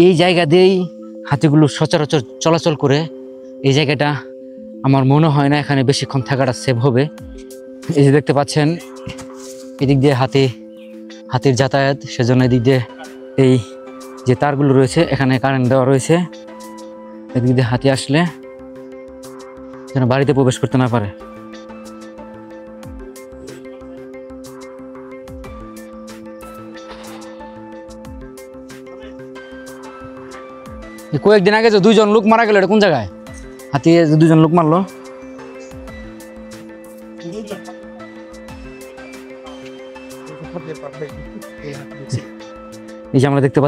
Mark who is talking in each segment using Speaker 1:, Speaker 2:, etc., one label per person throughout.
Speaker 1: এই জায়গা দিয়েই হাতিগুলো সচরাচর চলাচল করে। এই জায়গাটা আমার মনে হয় না এখানে বেশিক্ষণ থাকাটা সেভ হবে। এই যে দেখতে পাচ্ছেন এদিক দিয়ে হাতির যাতায়াত, সেজন্য এদিক দিয়ে এই যে তারগুলো রয়েছে এখানে কারেন্ট দেওয়া রয়েছে। এদিক দিয়ে হাতি আসলে যেন বাড়িতে প্রবেশ করতে না পারে। কয়েকদিন আগে যে 2 জন লোক মারা গেল, এটা কোন জায়গায়? হাতি 2 জন লোক মারলো। এই যে আমরা দেখতে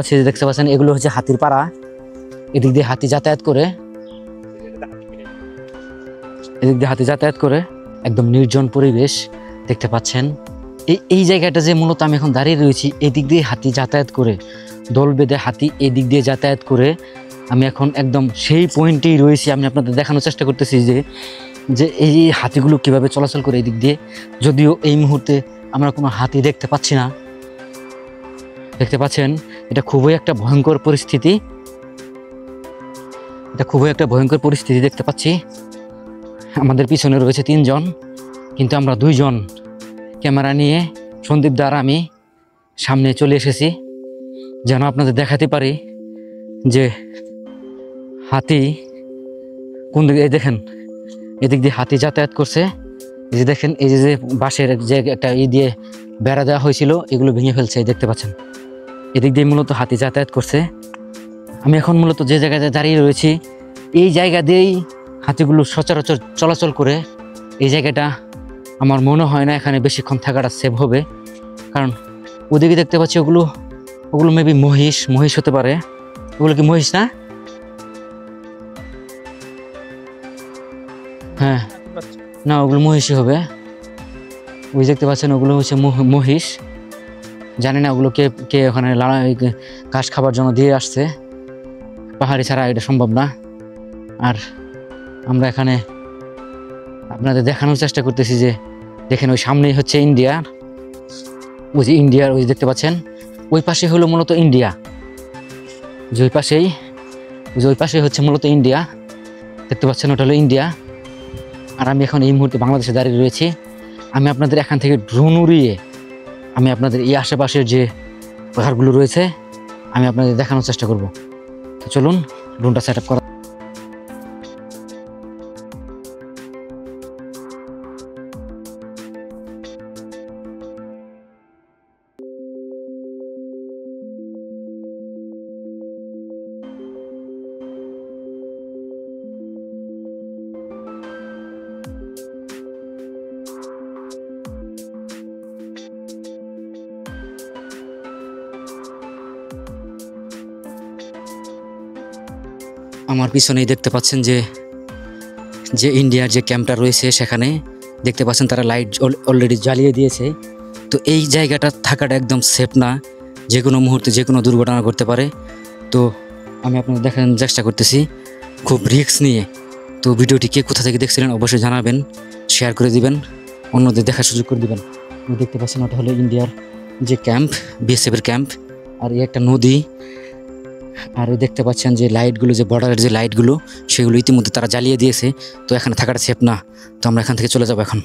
Speaker 1: পাচ্ছেন এগুলো হচ্ছে হাতির পাড়া। এদিক দিয়ে হাতি যাতায়াত করে একদম নির্জন পরিবেশ দেখতে পাচ্ছেন। এই জায়গাটা যে মূলত আমি এখন দাঁড়িয়ে রয়েছি, এদিক দিয়ে হাতি যাতায়াত করে, দল বেঁধে হাতি এদিক দিয়ে যাতায়াত করে। আমি এখন একদম সেই পয়েন্টেই রয়েছি। আমি আপনাদের দেখানোর চেষ্টা করতেছি যে এই হাতিগুলো কিভাবে চলাচল করে এদিক দিয়ে। যদিও এই মুহূর্তে আমরা কোনো হাতি দেখতে পাচ্ছি না। দেখতে পাচ্ছেন এটা খুবই একটা ভয়ঙ্কর পরিস্থিতি দেখতে পাচ্ছি। আমাদের পিছনে রয়েছে 3 জন, কিন্তু আমরা 2 জন ক্যামেরা নিয়ে সন্দীপ দা আর আমি সামনে চলে এসেছি, যেন আপনাদের দেখাতে পারি যে হাতি কোন দিকে। দেখেন এদিক দিয়ে হাতি যাতায়াত করছে। এই যে দেখেন, এই যে বাঁশের যে একটা দিয়ে বেড়া দেওয়া হয়েছিল, এগুলো ভেঙে ফেলছে। দেখতে পাচ্ছেন এদিক দিয়ে মূলত হাতি যাতায়াত করছে। আমি এখন মূলত যে জায়গায় দাঁড়িয়ে রয়েছি, এই জায়গা দিয়েই হাতিগুলো সচরাচর চলাচল করে। এই জায়গাটা আমার মনে হয় না এখানে বেশিক্ষণ থাকাটা সেভ হবে, কারণ ওদিকে দেখতে পাচ্ছি ওগুলো মেবি মহিষ হতে পারে। ওগুলো কি মহিষ না? হ্যাঁ, না, ওগুলো মহিষই হবে। ওই দেখতে পাচ্ছেন ওগুলো হচ্ছে মহিষ। জানি না ওগুলো কে ওখানে ঘাস খাবার জন্য দিয়ে আসছে। পাহাড়ি ছাড়া এটা সম্ভব না। আর আমরা এখানে আপনাদের দেখানোর চেষ্টা করতেছি যে দেখেন ওই সামনেই হচ্ছে ইন্ডিয়া। ওই যে ইন্ডিয়ার ওই দেখতে পাচ্ছেন, ওই পাশে হলো মূলত ইন্ডিয়া। যে ওই পাশেই হচ্ছে মূলত ইন্ডিয়া। দেখতে পাচ্ছেন ওটা হলো ইন্ডিয়া। আর আমি এখন এই মুহূর্তে বাংলাদেশে দাঁড়িয়ে রয়েছি। আমি আপনাদের এখান থেকে ড্রোন উড়িয়ে আমি আপনাদের এই আশেপাশের যে পাহাড়গুলো রয়েছে আমি আপনাদের দেখানোর চেষ্টা করব। তো চলুন ড্রোনটা সেট আপ করা। আমার পিছনেই দেখতে পাচ্ছেন যে ইন্ডিয়ার যে ক্যাম্পটা রয়েছে, সেখানে দেখতে পাচ্ছেন তারা লাইট অলরেডি জ্বালিয়ে দিয়েছে। তো এই জায়গাটা থাকাটা একদম সেফ না, যে কোনো মুহূর্তে যে কোনো দুর্ঘটনা ঘটতে পারে। তো আমি আপনাদের দেখানোর চেষ্টা করতেছি খুব রিস্ক নিয়ে। তো ভিডিওটি কে কোথা থেকে দেখছিলেন অবশ্যই জানাবেন, শেয়ার করে দিবেন, অন্যদের দেখার সুযোগ করে দিবেন। দেখতে পাচ্ছেন ওটা হলো ইন্ডিয়ার যে ক্যাম্প, বিএসএফের ক্যাম্প। আর এই একটা নদী। আর দেখতে পাচ্ছেন যে লাইটগুলো, যে বর্ডারের যে লাইটগুলো, সেগুলো ইতিমধ্যে তারা জ্বালিয়ে দিয়েছে। তো এখানে থাকাটা সেফ না। তো আমরা এখান থেকে চলে যাবো এখন।